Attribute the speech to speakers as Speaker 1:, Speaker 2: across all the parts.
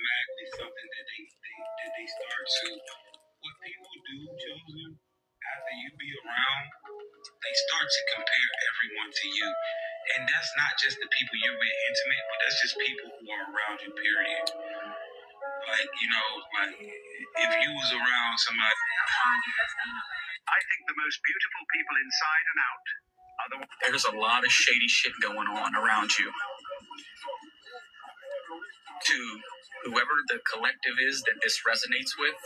Speaker 1: automatically something that they start to. What people do, chosen, after you be around, they start to compare everyone to you. And that's not just the people you're with intimate, but that's just people who are around you, period. Like, like if you was around somebody. I think the most beautiful people inside and out are the ones. There's a lot of shady shit going on around you. To whoever the collective is that this resonates with,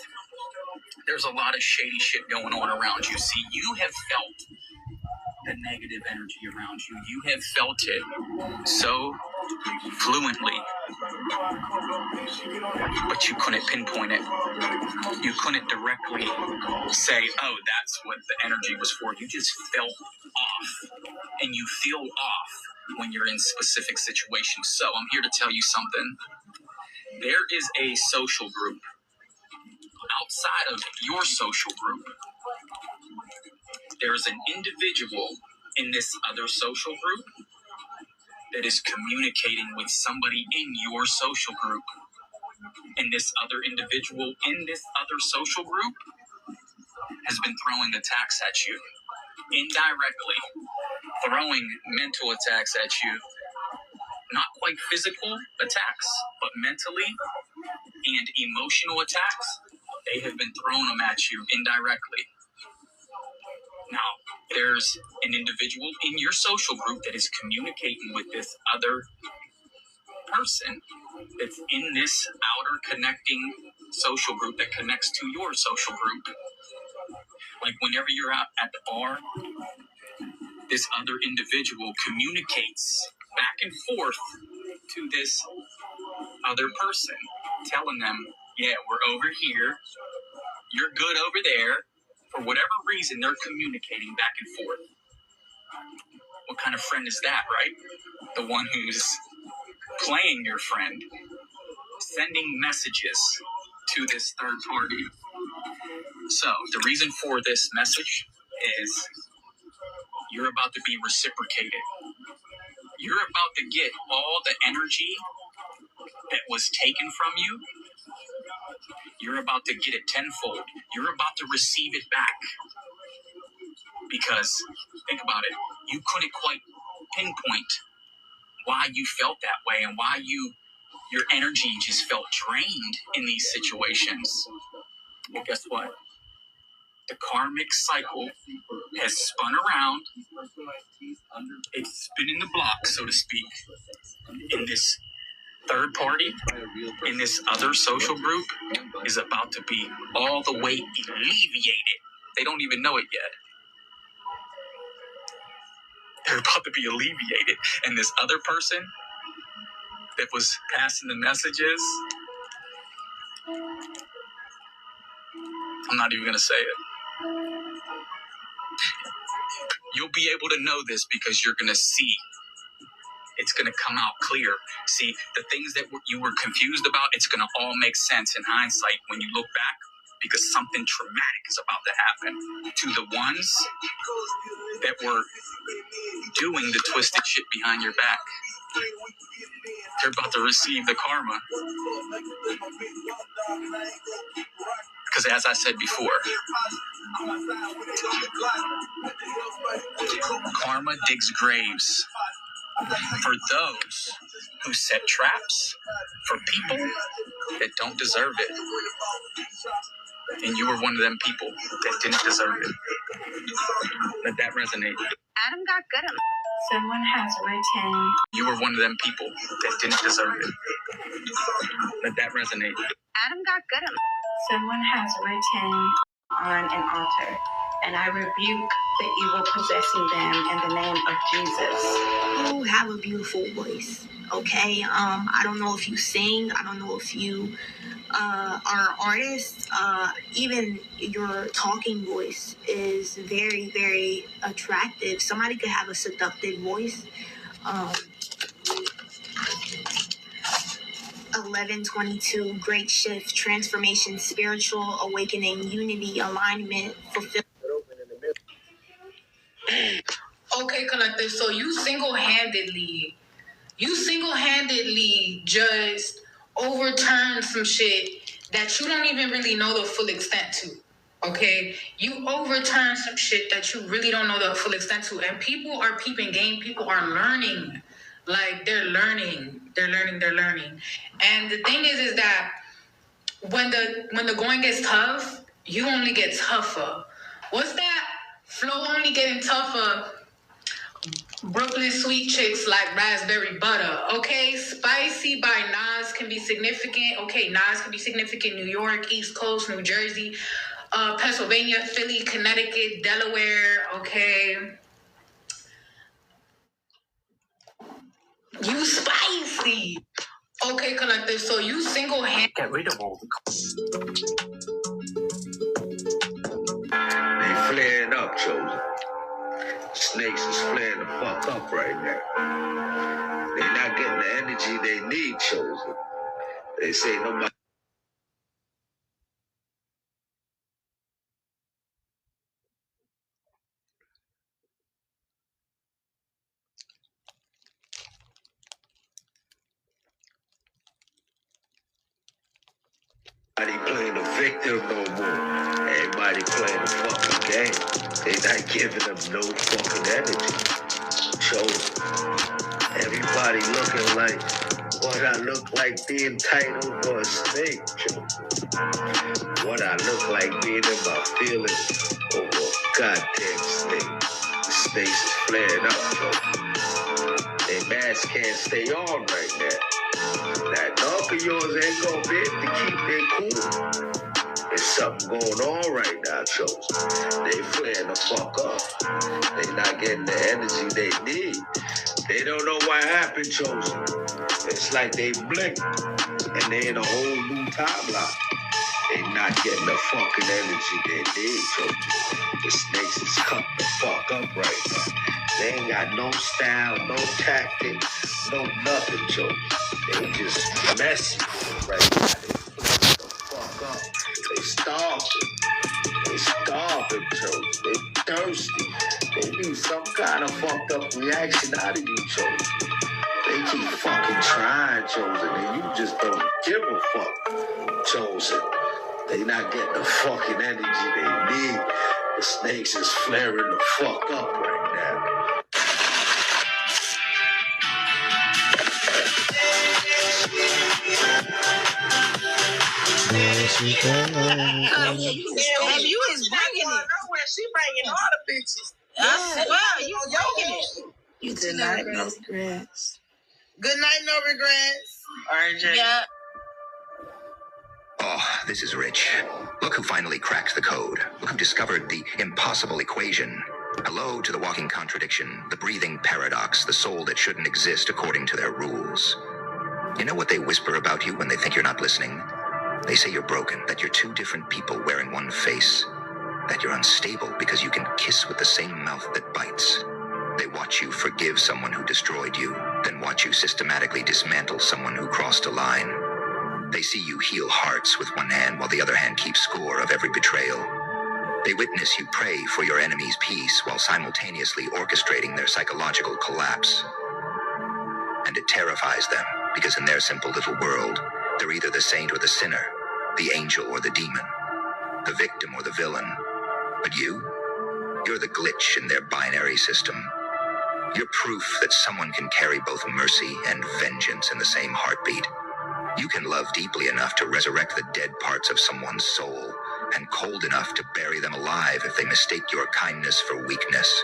Speaker 1: there's a lot of shady shit going on around you. See, you have felt the negative energy around you. You have felt it so fluently, but you couldn't pinpoint it. You couldn't directly say, oh, that's what the energy was for. You just felt off, and you feel off when you're in specific situations. So I'm here to tell you something. There is a social group outside of your social group. There is an individual in this other social group that is communicating with somebody in your social group. And this other individual in this other social group has been throwing attacks at you, indirectly, throwing mental attacks at you. Not quite physical attacks, but mentally and emotional attacks. They have been throwing them at you indirectly. Now, there's an individual in your social group that is communicating with this other person that's in this outer connecting social group that connects to your social group. Like whenever you're out at the bar, this other individual communicates back and forth to this other person, telling them, yeah, we're over here, you're good over there. For whatever reason, they're communicating back and forth. What kind of friend is that, right? The one who's playing your friend, sending messages to this third party. So the reason for this message is you're about to be reciprocated. You're about to get all the energy that was taken from you. You're about to get it tenfold. You're about to receive it back. Because, think about it, you couldn't quite pinpoint why you felt that way and why your energy just felt drained in these situations. Well, guess what? The karmic cycle has spun around. It's spinning the block, so to speak, in this third party, in this other social group, is about to be all the way alleviated. They don't even know it yet. They're about to be alleviated. And this other person that was passing the messages, I'm not even going to say it. You'll be able to know this because you're going to see. It's going to come out clear. See, the things that you were confused about, it's going to all make sense in hindsight when you look back, because something traumatic is about to happen to the ones that were doing the twisted shit behind your back. They're about to receive the karma. Because as I said before, karma digs graves for those who set traps for people that don't deserve it. And you were one of them people that didn't deserve it. Let that resonate.
Speaker 2: Adam got good at Someone has written.
Speaker 1: You were one of them people that didn't deserve it. Let that resonate.
Speaker 2: Adam got good at Someone has written on an altar, and I rebuke the evil possessing them in the name of Jesus.
Speaker 3: You have a beautiful voice, okay? I don't know if you sing. I don't know if you are an artist. Even your talking voice is very, very attractive. Somebody could have a seductive voice. 1122, great shift, transformation, spiritual awakening, unity, alignment, fulfillment.
Speaker 4: Okay, collective. So you single-handedly just overturn some shit that you don't even really know the full extent to. Okay, you overturn some shit that you really don't know the full extent to, and people are peeping game. People are learning, like they're learning. And the thing is that when the going gets tough, you only get tougher. What's that? Flow only getting tougher. Brooklyn sweet chicks like raspberry butter. Okay, Spicy by Nas can be significant. Okay, Nas can be significant. New York, East Coast, New Jersey, Pennsylvania, Philly, Connecticut, Delaware. Okay, you spicy. Okay, collective. So you single-handedly
Speaker 1: Get rid of all the.
Speaker 5: They flaring up, Chosen. Snakes is flaring the fuck up right now. They not getting the energy they need, Chosen. They say nobody. Everybody playing the victim no more. Everybody playing the fucking game. They not giving them no fucking energy. Chosen. Everybody looking like what I look like being titled for a snake, Chosen. What I look like being in my feelings over a goddamn snake. The snakes is flaring up, Chosen. Their masks can't stay on right now. That dog of yours ain't gonna be able to keep their cool. There's something going on right now, Chosen. They flaring the fuck up. They not getting the energy they need. They don't know what happened, Chosen. It's like they blinked and they in a whole new timeline. They not getting the fucking energy they need, Chosen. The snakes is cut the fuck up right now. They ain't got no style, no tactic, no nothing, Chosen. They just messy right now. They flip the fuck up. They starving, Chosen. They thirsty. They need some kind of fucked up reaction out of you, Chosen. They keep fucking trying, Chosen, and you just don't give a fuck, Chosen. They not getting the fucking energy they need. The snakes is flaring the fuck up right now.
Speaker 6: You is bringing it. She bringing all the bitches. Well, you bringing it. You
Speaker 2: Good night, Miss Grass.
Speaker 6: Good night, no regrets. RJ. Yeah.
Speaker 7: Oh, this is Rich. Look who finally cracked the code. Look who discovered the impossible equation. Hello to the walking contradiction, the breathing paradox, the soul that shouldn't exist according to their rules. You know what they whisper about you when they think you're not listening? They say you're broken, that you're two different people wearing one face, that you're unstable because you can kiss with the same mouth that bites. They watch you forgive someone who destroyed you, then watch you systematically dismantle someone who crossed a line. They see you heal hearts with one hand while the other hand keeps score of every betrayal. They witness you pray for your enemy's peace while simultaneously orchestrating their psychological collapse. And it terrifies them, because in their simple little world, they're either the saint or the sinner, the angel or the demon, the victim or the villain. But you're the glitch in their binary system. You're proof that someone can carry both mercy and vengeance in the same heartbeat. You can love deeply enough to resurrect the dead parts of someone's soul, and cold enough to bury them alive if they mistake your kindness for weakness.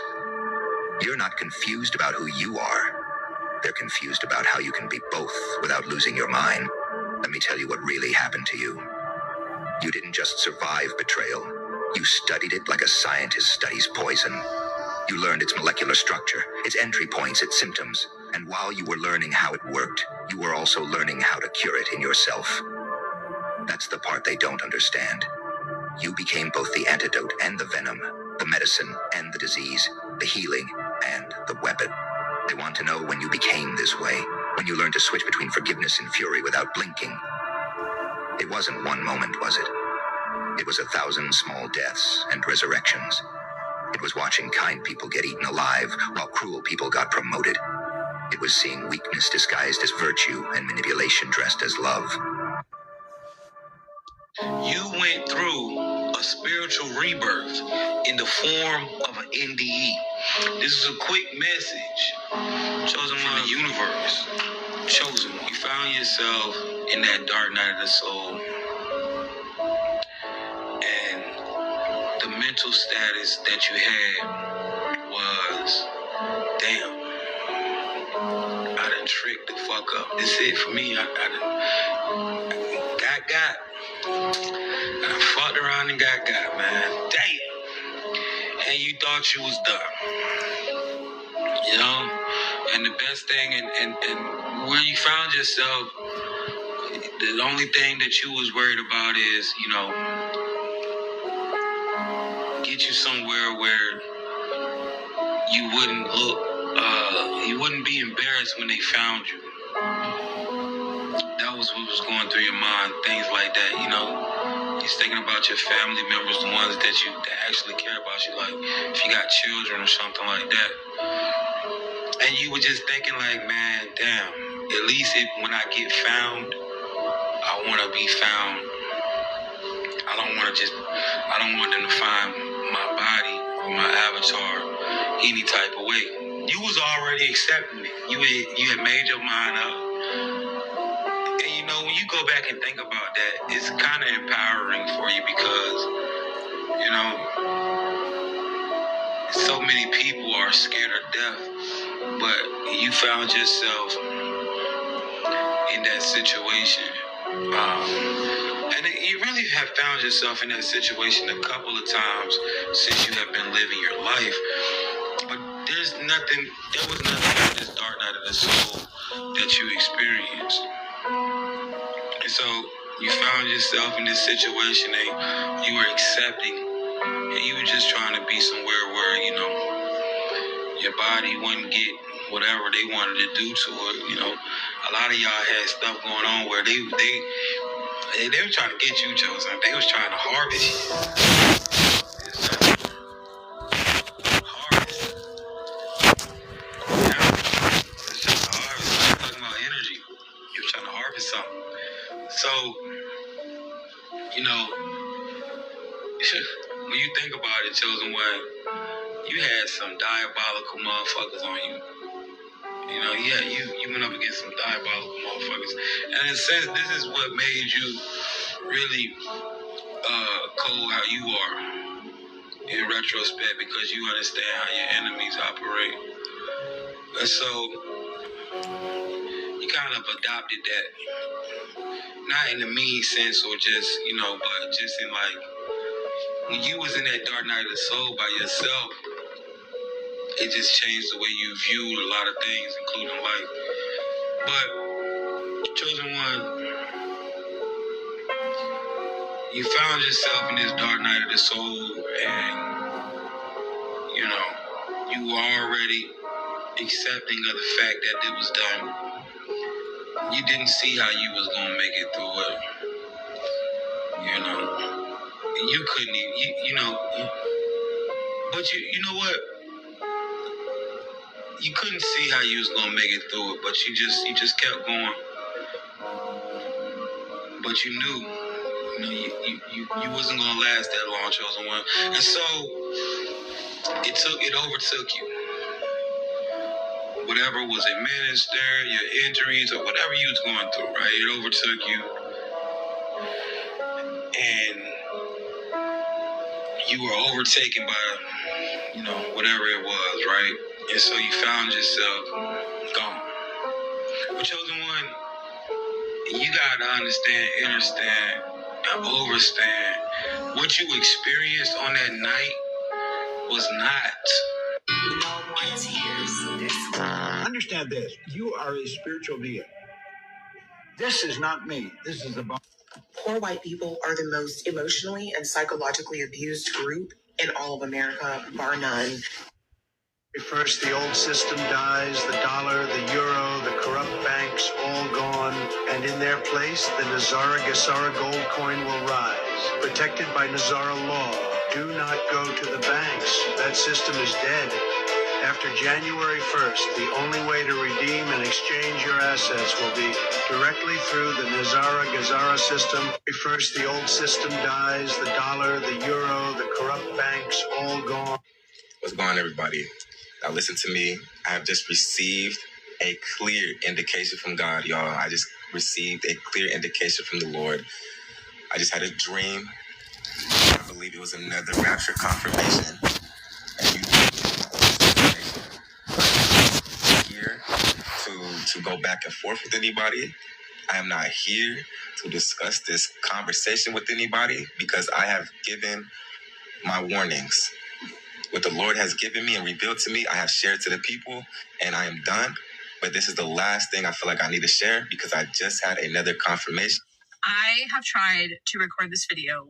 Speaker 7: You're not confused about who you are. They're confused about how you can be both without losing your mind. Let me tell you what really happened to you. You didn't just survive betrayal. You studied it like a scientist studies poison. You learned its molecular structure, its entry points, its symptoms. And while you were learning how it worked, you were also learning how to cure it in yourself. That's the part they don't understand. You became both the antidote and the venom, the medicine and the disease, the healing and the weapon. They want to know when you became this way, when you learned to switch between forgiveness and fury without blinking. It wasn't one moment, was it? It was 1,000 small deaths and resurrections. It was watching kind people get eaten alive while cruel people got promoted. It was seeing weakness disguised as virtue and manipulation dressed as love.
Speaker 1: You went through a spiritual rebirth in the form of an NDE. This is a quick message chosen from the universe. Chosen. You found yourself in that dark night of the soul. And the mental status that you had was, damn, I done tricked the fuck up. This it for me. I got. I fucked around and got, man. Damn. And you thought you was done. You know? And the best thing, and where you found yourself, the only thing that you was worried about is, you know, get you somewhere where you wouldn't you wouldn't be embarrassed when they found you. That was what was going through your mind, things like that, you know. You're thinking about your family members, the ones that actually care about you, like if you got children or something like that. And you were just thinking like, man, damn, at least when I get found, I want to be found. I don't want them to find my body or my avatar any type of way. You was already accepting it. You had made your mind up. And you know, when you go back and think about that, it's kind of empowering for you because, you know, so many people are scared of death, but you found yourself in that situation. And you really have found yourself in that situation a couple of times since you have been living your life. But there was nothing about this dark night of the soul that you experienced. And so you found yourself in this situation and you were accepting, and you were just trying to be somewhere where, you know, your body wouldn't get whatever they wanted to do to it. You know, a lot of y'all had stuff going on where they were trying to get you, Chosen. They was trying to harvest you. Something. So, you know, when you think about it, Chosen One, you had some diabolical motherfuckers on you. You know, yeah, you went up against some diabolical motherfuckers. And in a sense, this is what made you really cold how you are in retrospect, because you understand how your enemies operate. And so you kind of adopted that. Not in the mean sense or just, you know, but just in like, when you was in that dark night of the soul by yourself, it just changed the way you viewed a lot of things, including life. But, Chosen One, you found yourself in this dark night of the soul and, you know, you were already accepting of the fact that it was done. You didn't see how you was gonna make it through it. You know, you couldn't even, you know, but you know what? You couldn't see how you was gonna make it through it, but you just kept going. But you knew, you wasn't gonna last that long, Chosen One, and so it overtook you. Whatever was administered, your injuries, or whatever you was going through, right? It overtook you. And you were overtaken by, you know, whatever it was, right? And so you found yourself gone. But Chosen One, you gotta understand, understand, and overstand what you experienced on that night was not.
Speaker 8: No more tears this time. Understand this. You are a spiritual being. This is not me. This is about...
Speaker 9: Poor white people are the most emotionally and psychologically abused group in all of America, bar none.
Speaker 8: First, the old system dies, the dollar, the euro, the corrupt banks, all gone. And in their place, the Nazara Gesara gold coin will rise, protected by Nazara law. Do not go to the banks. That system is dead. After January 1st, the only way to redeem and exchange your assets will be directly through the Nazara-Gazara system. First, the old system dies, the dollar, the euro, the corrupt banks, all gone.
Speaker 10: What's going on, everybody? Now listen to me. I have just received a clear indication from God, y'all. I just received a clear indication from the Lord. I just had a dream. I believe it was another rapture confirmation. And you here to go back and forth with anybody. I am not here to discuss this conversation with anybody because I have given my warnings. What the Lord has given me and revealed to me, I have shared to the people, and I am done. But this is the last thing I feel like I need to share because I just had another confirmation.
Speaker 11: I have tried to record this video.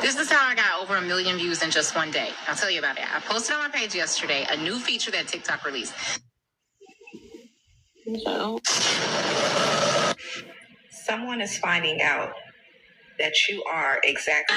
Speaker 12: This is how I got over 1 million views in just one day. I'll tell you about it. I posted on my page yesterday a new feature that TikTok released.
Speaker 2: No. Someone is finding out that you are exactly.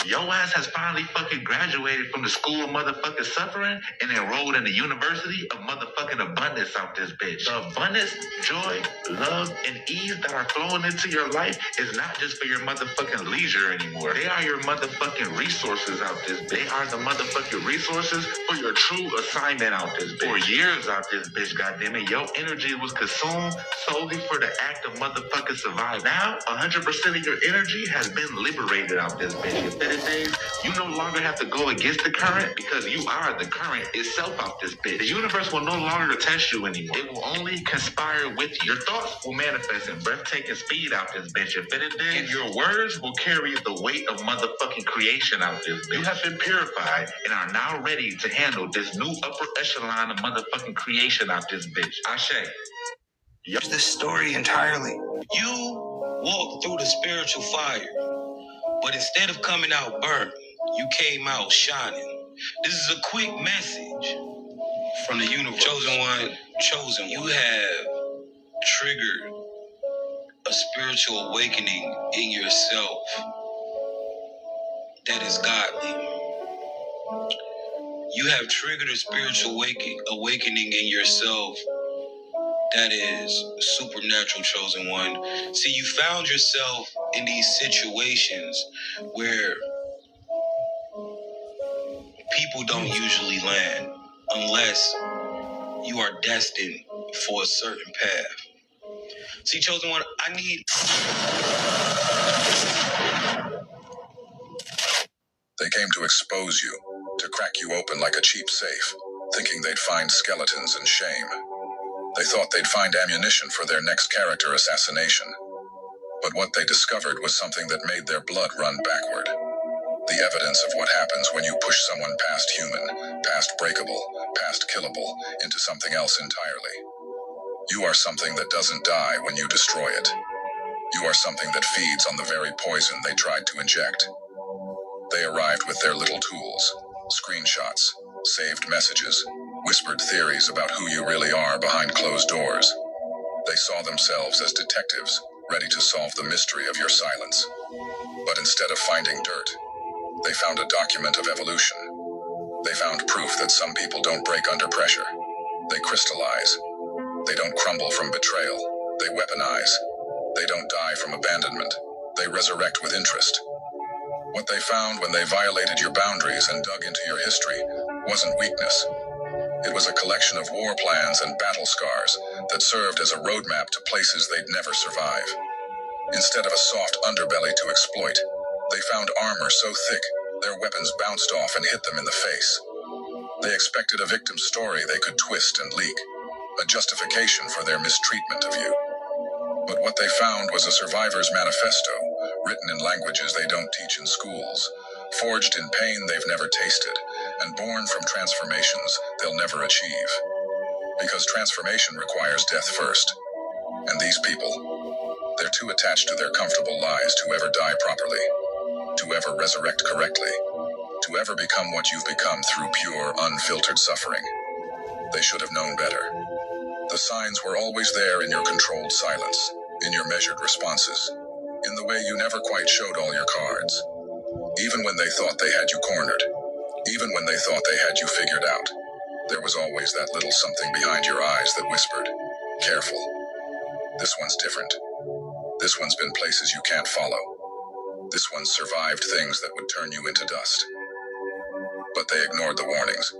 Speaker 13: Your ass has finally fucking graduated from the school of motherfucking suffering and enrolled in the university of motherfucking abundance out this bitch. The abundance, joy, love, and ease that are flowing into your life is not just for your motherfucking leisure anymore. They are your motherfucking resources out this bitch. They are the motherfucking resources for your true assignment out this bitch. For years out this bitch, goddammit, your energy was consumed solely for the act of motherfucking survival. Now, 100% of your energy has been liberated out this bitch. You feel it? You no longer have to go against the current because you are the current itself out this bitch. The universe will no longer test you anymore. It will only conspire with you. Your thoughts will manifest in breathtaking speed out this bitch. If it is, and your words will carry the weight of motherfucking creation out this bitch. You have been purified and are now ready to handle this new upper echelon of motherfucking creation out this bitch. Ashe.
Speaker 14: This story entirely. You walked through the spiritual fire. But instead of coming out burnt, you came out shining. This is a quick message from the universe. Chosen one. You have triggered a spiritual awakening in yourself that is godly. You have triggered a spiritual awakening in yourself that is supernatural, chosen one. See, you found yourself in these situations where people don't usually land unless you are destined for a certain path. See, chosen one, I need...
Speaker 15: They came to expose you, to crack you open like a cheap safe, thinking they'd find skeletons and shame. They thought they'd find ammunition for their next character assassination. But what they discovered was something that made their blood run backward. The evidence of what happens when you push someone past human, past breakable, past killable, into something else entirely. You are something that doesn't die when you destroy it. You are something that feeds on the very poison they tried to inject. They arrived with their little tools, screenshots, saved messages, whispered theories about who you really are behind closed doors. They saw themselves as detectives, ready to solve the mystery of your silence. But instead of finding dirt, they found a document of evolution. They found proof that some people don't break under pressure. They crystallize. They don't crumble from betrayal. They weaponize. They don't die from abandonment. They resurrect with interest. What they found when they violated your boundaries and dug into your history wasn't weakness. It was a collection of war plans and battle scars that served as a roadmap to places they'd never survive. Instead of a soft underbelly to exploit, they found armor so thick their weapons bounced off and hit them in the face. They expected a victim's story they could twist and leak, a justification for their mistreatment of you. But what they found was a survivor's manifesto, written in languages they don't teach in schools, forged in pain they've never tasted, and born from transformations they'll never achieve. Because transformation requires death first. And these people, they're too attached to their comfortable lives to ever die properly, to ever resurrect correctly, to ever become what you've become through pure, unfiltered suffering. They should have known better. The signs were always there in your controlled silence, in your measured responses, in the way you never quite showed all your cards. Even when they thought they had you cornered, even when they thought they had you figured out, there was always that little something behind your eyes that whispered, "Careful. This one's different. This one's been places you can't follow. This one's survived things that would turn you into dust." But they ignored the warnings,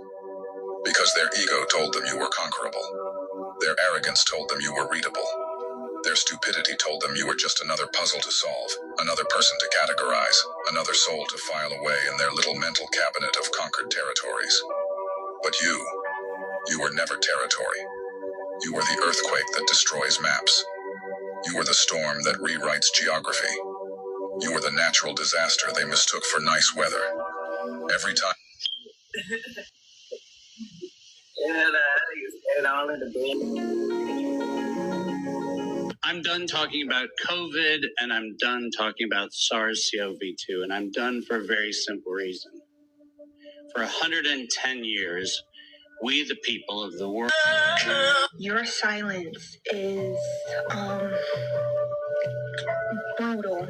Speaker 15: because their ego told them you were conquerable. Their arrogance told them you were readable. Their stupidity told them you were just another puzzle to solve, another person to categorize, another soul to file away in their little mental cabinet of conquered territories. But you were never territory. You were the earthquake that destroys maps. You were the storm that rewrites geography. You were the natural disaster they mistook for nice weather. Every time.
Speaker 16: I'm done talking about COVID, and I'm done talking about SARS-CoV-2, and I'm done for a very simple reason. For 110 years, we, the people of the world...
Speaker 3: Your silence is, brutal.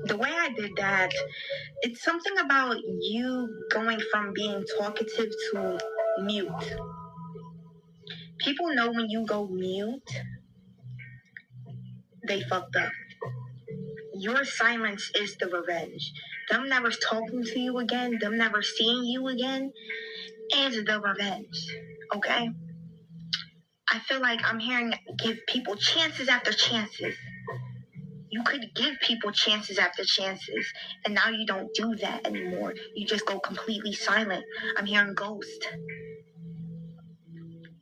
Speaker 3: The way I did that, it's something about you going from being talkative to mute. People know when you go mute, they fucked up. Your silence is the revenge. Them never talking to you again, them never seeing you again, is the revenge. Okay? I feel like I'm hearing give people chances after chances. You could give people chances after chances, and now you don't do that anymore. You just go completely silent. I'm hearing ghost.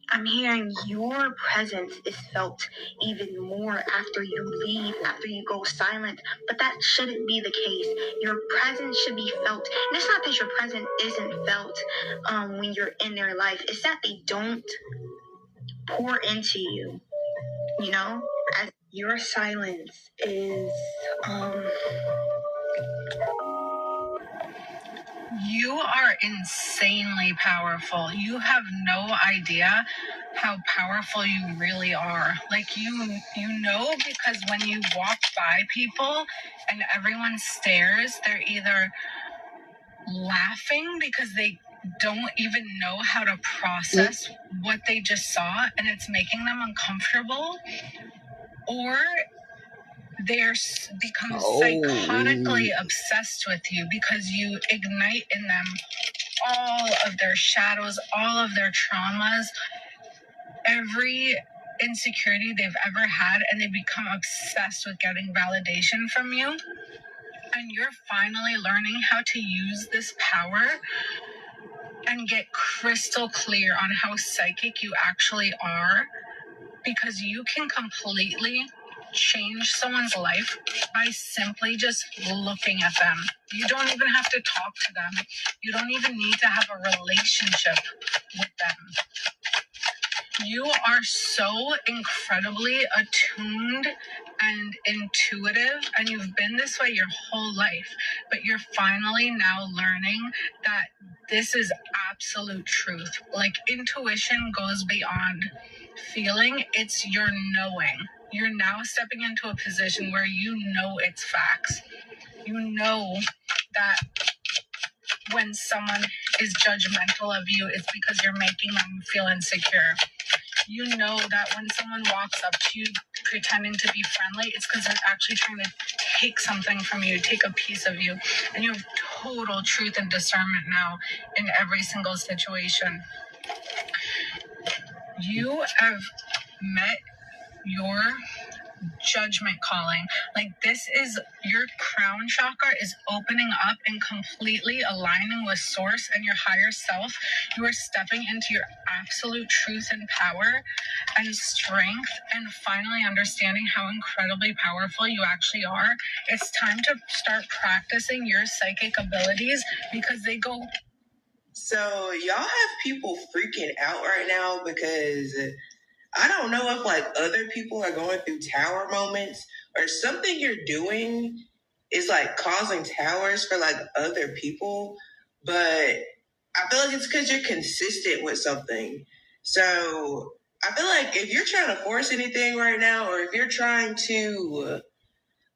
Speaker 3: I'm hearing your presence is felt even more after you leave, after you go silent. But that shouldn't be the case. Your presence should be felt. And it's not that your presence isn't felt when you're in their life. It's that they don't pour into you, you know? As your silence is,
Speaker 11: You are insanely powerful. You have no idea how powerful you really are. Like you know, because when you walk by people and everyone stares, they're either laughing because they don't even know how to process what they just saw and it's making them uncomfortable, or they're become psychotically obsessed with you because you ignite in them all of their shadows, all of their traumas, every insecurity they've ever had, and they become obsessed with getting validation from you. And you're finally learning how to use this power and get crystal clear on how psychic you actually are, because you can completely change someone's life by simply just looking at them. You don't even have to talk to them. You don't even need to have a relationship with them. You are so incredibly attuned and intuitive, and you've been this way your whole life, but you're finally now learning that this is absolute truth. Like, intuition goes beyond feeling, it's your knowing. You're now stepping into a position where you know it's facts. You know that when someone is judgmental of you, it's because you're making them feel insecure. You know that when someone walks up to you pretending to be friendly, it's because they're actually trying to take something from you, take a piece of you. And you have total truth and discernment now in every single situation. You have met your judgment calling. Like, this is your crown chakra is opening up and completely aligning with source and your higher self. You are stepping into your absolute truth and power and strength, and finally understanding how incredibly powerful you actually are. It's time to start practicing your psychic abilities, because they go.
Speaker 6: So y'all have people freaking out right now because I don't know if like other people are going through tower moments or something you're doing is like causing towers for like other people. But I feel like it's because you're consistent with something. So I feel like if you're trying to force anything right now, or if you're trying to,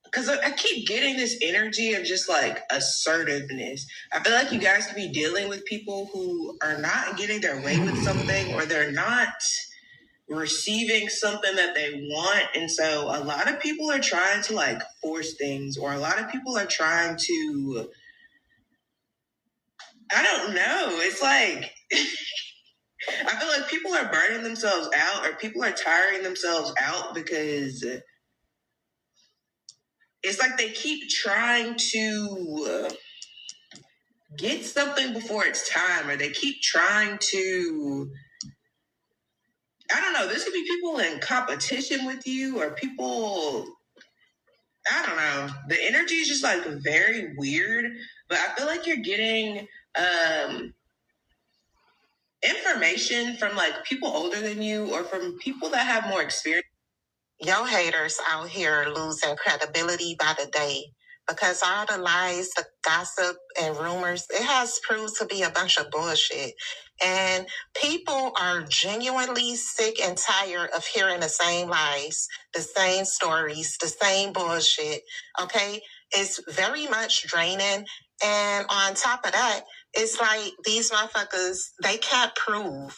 Speaker 6: because I keep getting this energy of just like assertiveness. I feel like you guys could be dealing with people who are not getting their way with something, or they're not receiving something that they want. And so a lot of people are trying to like force things, or a lot of people are trying to, I don't know. It's like, I feel like people are burning themselves out, or people are tiring themselves out, because it's like they keep trying to get something before it's time, or they keep trying to, I don't know, this could be people in competition with you, or people, I don't know. The energy is just like very weird, but I feel like you're getting information from like people older than you, or from people that have more experience. Yo haters out here losing credibility by the day, because all the lies, the gossip, and rumors, it has proved to be a bunch of bullshit. And people are genuinely sick and tired of hearing the same lies, the same stories, the same bullshit. Okay? It's very much draining. And on top of that, it's like these motherfuckers, they can't prove,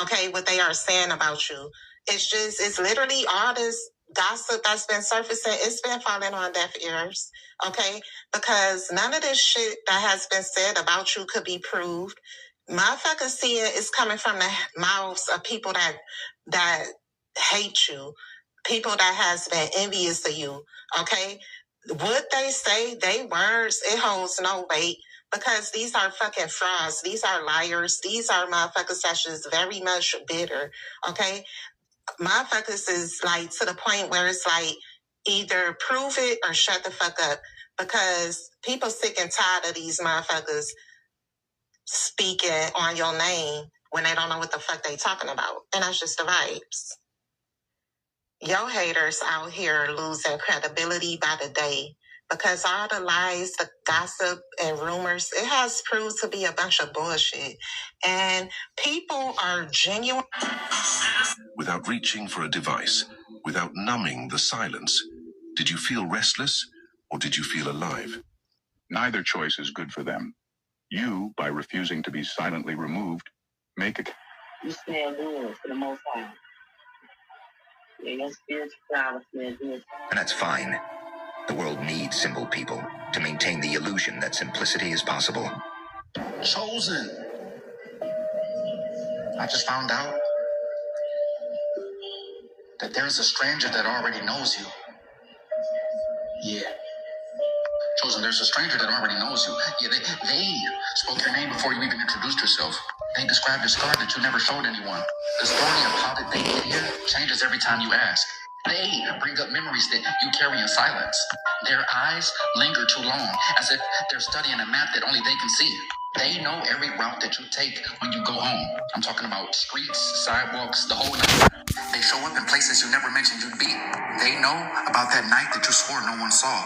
Speaker 6: okay, what they are saying about you. It's literally all this gossip that's been surfacing. It's been falling on deaf ears, okay? Because none of this shit that has been said about you could be proved. Motherfuckers see it is coming from the mouths of people that hate you, people that has been envious of you, okay? What they say, they words, it holds no weight. Because these are fucking frauds. These are liars. These are motherfuckers that's just very much bitter, okay? Motherfuckers is like to the point where it's like either prove it or shut the fuck up, because people sick and tired of these motherfuckers speaking on your name when they don't know what the fuck they talking about. And that's just the vibes. Yo haters out here losing credibility by the day, because all the lies, the gossip, and rumors, it has proved to be a bunch of bullshit. And people are genuine.
Speaker 15: Without reaching for a device, without numbing the silence, did you feel restless or did you feel alive?
Speaker 17: Neither choice is good for them. You, by refusing to be silently removed, make a...
Speaker 18: You smell good for the Most High. Yeah, your spiritual flower smells good.
Speaker 7: And that's fine. The world needs simple people to maintain the illusion that simplicity is possible.
Speaker 19: Chosen. I just found out that there's a stranger that already knows you. Yeah. Chosen, there's a stranger that already knows you. Yeah, they spoke your name before you even introduced yourself. They described a scar that you never showed anyone. The story of how did they get here changes every time you ask. They bring up memories that you carry in silence. Their eyes linger too long, as if they're studying a map that only they can see. They know every route that you take when you go home. I'm talking about streets, sidewalks, the whole night. They show up in places you never mentioned you'd be. They know about that night that you swore no one saw.